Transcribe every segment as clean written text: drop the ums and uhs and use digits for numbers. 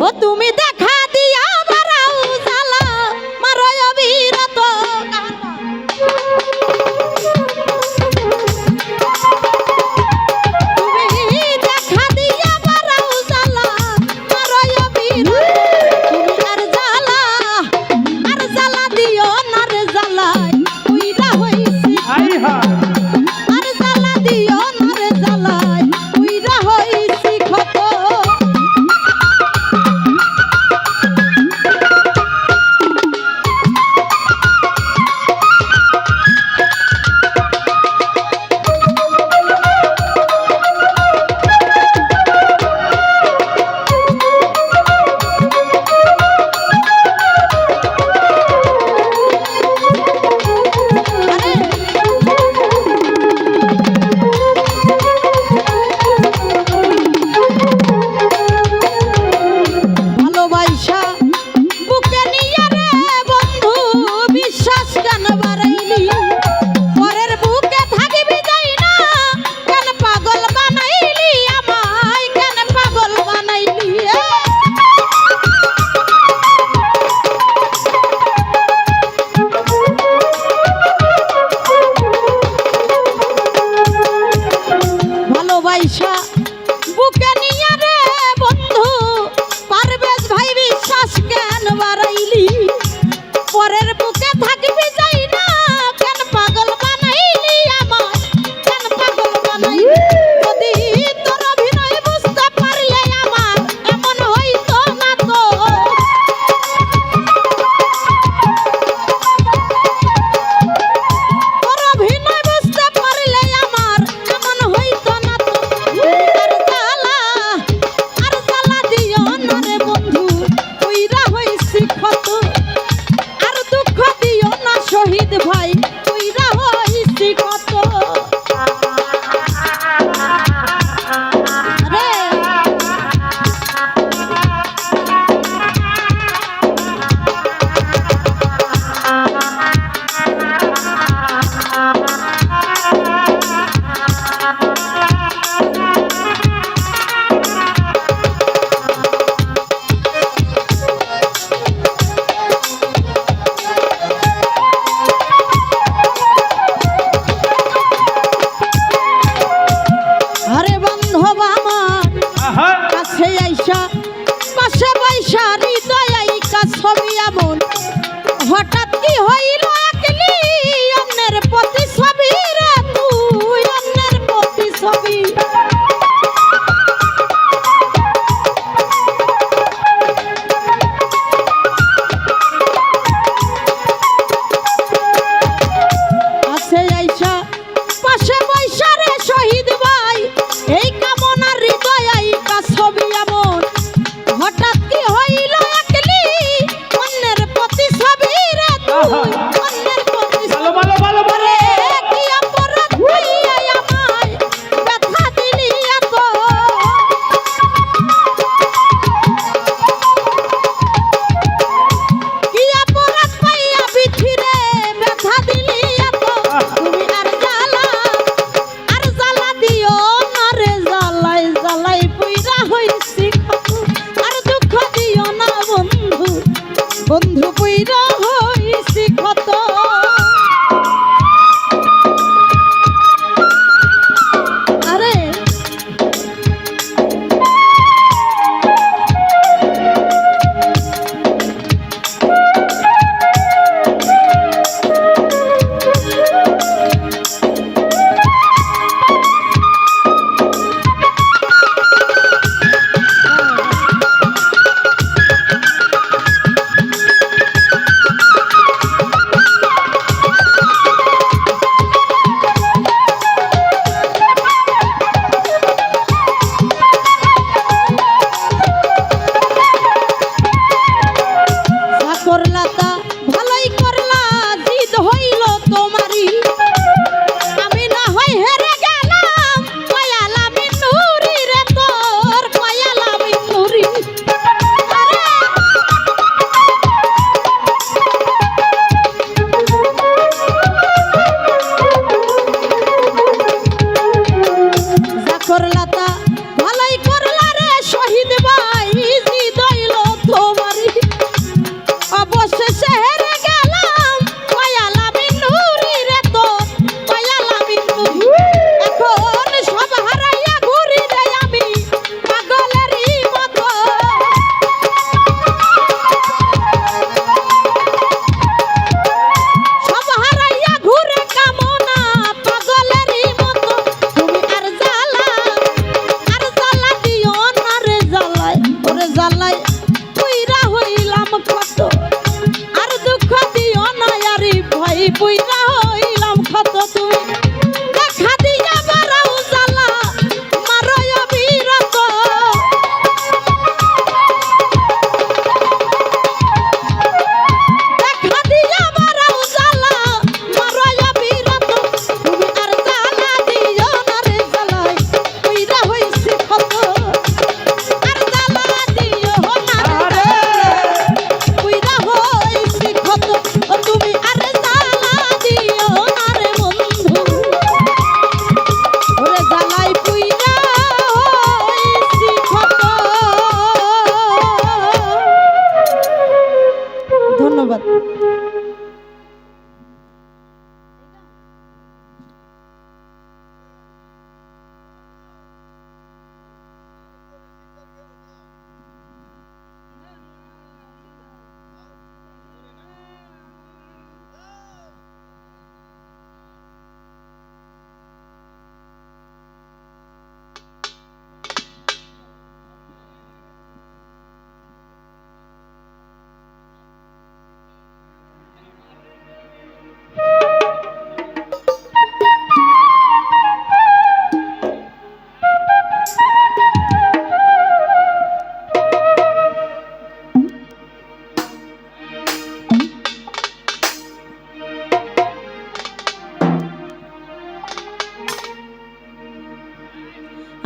ও তুমি দেখা দিয়া বারাও জ্বালা মারো অবিরত তুমি দেখা দিয়া বারাও জ্বালা মারো অবিরত তুমি আর জ্বালা দিও না রে জ্বালায় উইরা হইছি হাই হাই আর জ্বালা দিও না রে জ্বালায় উইরা হইছি ক্ষত ভালোবাসা বুকে নিয়ে রে বন্ধু বিশ্বাস কেন বাড়াইলি পরের বুকে থাকবি যাই না কেন পাগল বানাইলি আমায় কেন পাগল বানাইলি ভালোবাসা বুকে নিয়ে রে বন্ধু পারবেশ ভাই বিশ্বাস কেন বাড়াইলি পরের বুকে থাকবি যাই না কেন পাগল বানাইলি আমায় কেন পাগল বানাইলি যদি তোর অভিনয় বুঝতে পারলে আমার এমন হইতো না তো তোর অভিনয় বুঝতে পারলে আমার এমন হইতো না তো আর জ্বালা দিও না রে বন্ধু উইরা হইছি ক্ষত আর দুঃখ দিও না শহীদ ভাই উইরা হইছি ক্ষত রে আরে বান্ধব আমার আহা কাছে আইসা পাশে বৈশা হৃদয় আইকা ছবি এমন হঠাৎ কি হইল একলি অন্যের প্রতি ছবি রে তুই অন্যের প্রতি ছবি আছে আইসা পাশে বৈশা রে শহীদ ভাই এই কামনার হৃদয় আইকা ছবি এমন হঠাৎ কি হইল একলি অন্যের প্রতি ছবি রে তুই অন্যের প্রতি ভালো ভালো ভালো ভালো রে কি অপরাধ হইয়া আমায় ব্যথা দিলি এত কি অপরাধ পাইয়া বিথিরে ব্যথা দিলি এত তুমি আর জ্বালা দিও না রে জ্বালাই জ্বালাই পুইরা হইছি ক্ষত আর দুঃখ দিও না বন্ধু বন্ধু পুইরা হইছি ক্ষত আরে জ্বালাই পুইরা হইলাম কত আর দুঃখ দিও না আরে ভাই পুইরা হইলাম কত তুমি দেখা দিয়া বারাও জ্বালা মারয় বিরত দেখা দিয়া বারাও জ্বালা মারয় বিরত তুমি আর জ্বালা দিও না রে জ্বালাই পুইরা হইছি কত আর জ্বালা দিও না রে পুইরা হইছি কত ও তুমি আর জ্বালা দিও না রে বন্ধু ওরে জ্বালাই পুইরা হইছি কত। ধন্যবাদ।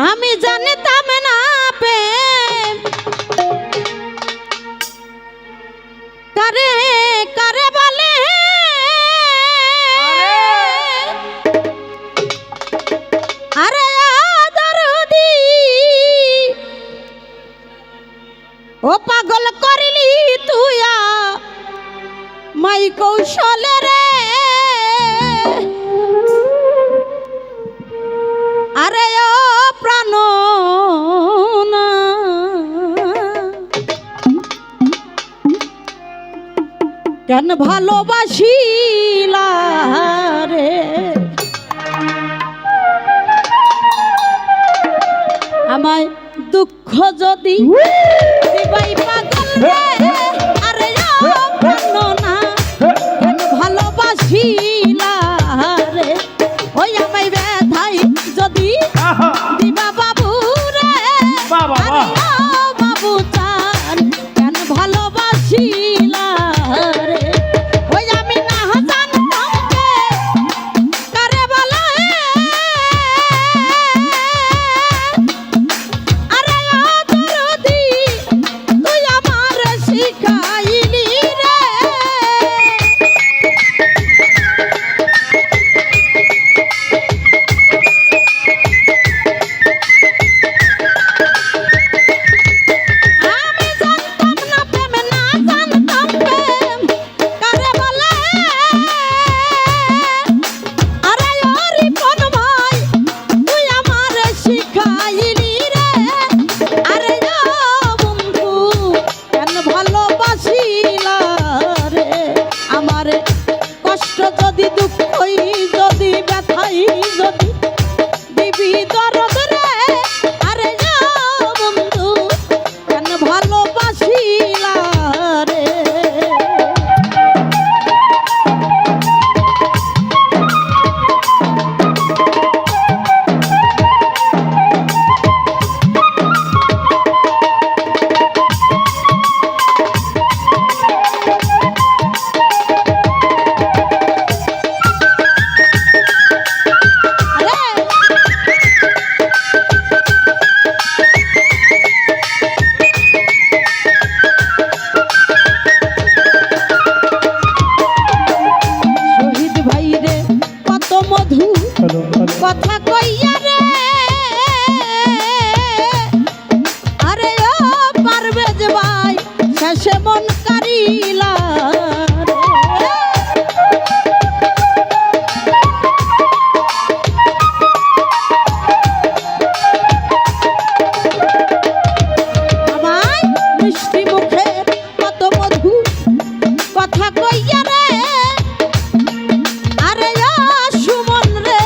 আমি জানতাম না প্রেম কারে কারে বলে আরে দরদি ও পাগল করিলি তুইয়া মাই কৌশলে রে আরে ও প্রাণ কেন ভালোবাসিলা রে আমায় দুঃখ যদি দিবাই পাগল রে আরে ও প্রাণ কেন ভালোবাসিলা রে ওই আমায় ব্যথাই যদি দিবা বাবু রে আরে ও বাবু চান কেন ভালোবাসিলা রে ওই আমি না জানতাম কে কারে বলে আরে ও দরদি তুই আমার শিখাইলি রে আমি জানতাম না প্রেম না জানতাম প্রেম কারে বলে আরে ও রিপন ভাই তুই আমার শিখাইলি রে আরে ও বন্ধু কেন ভালোবাসিলা রে আমার কষ্ট যদি দুঃখই যদি ব্যথাই যদি দিবি দরদ রে আরে ও বন্ধু কেন ভালোবাসিলা রে শহীদ ভাই রে কত মধু কথা কইয়া রে আরে ও পারবেজ ভাই শেষে মন কারিলা রে আমায় মিষ্টি মুখের কত মধু কথা কইয়া রে আরে ও সুমন রে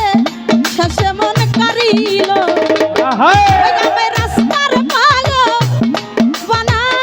শেষে মন কারিল ওই আমি রাস্তার পাগল বানাইলা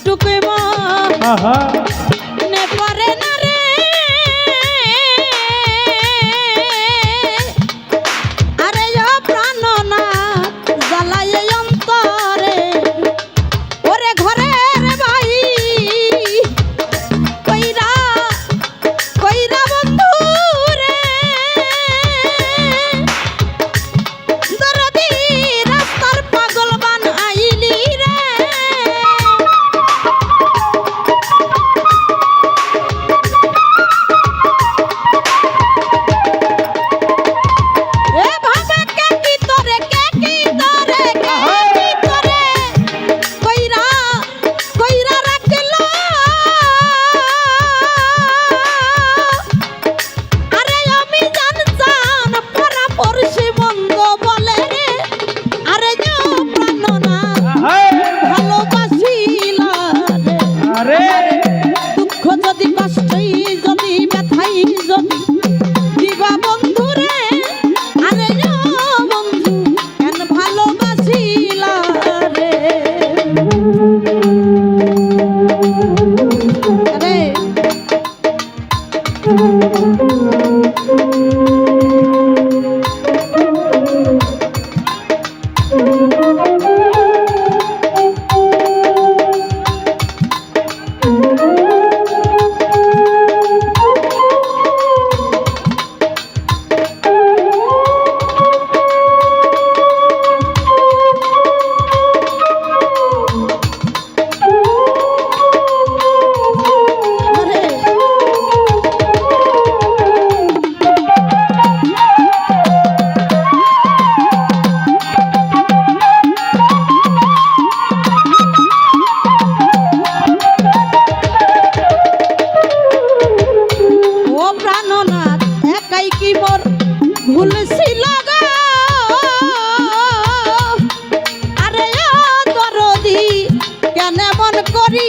কতটুকু মনে পড়ে না রে আরে ও প্রাণনাথ জ্বালায় অন্তরে ওরে ঘরের ভাই কইরা কইরা বন্ধু রে দরদি রাস্তার পাগল বানাইলি রে এ ভাবে কে কি তোরে কইরা কইরা রাখলো আরে আমি জান পরা পড়ছি বন্ধ বলে রে আরে যো প্রাণনাথ ভালোবাসিলা রে দুঃখ যদি কষ্টই যদি ব্যথাই যদি দিবা বন্ধু রে আরে যো বন্ধু কেন ভালোবাসিলা রে আরে আরে ও প্রাণনাথ একাই কি মোর ভুল ছিল গো আরে ও দরদি কেন মন করি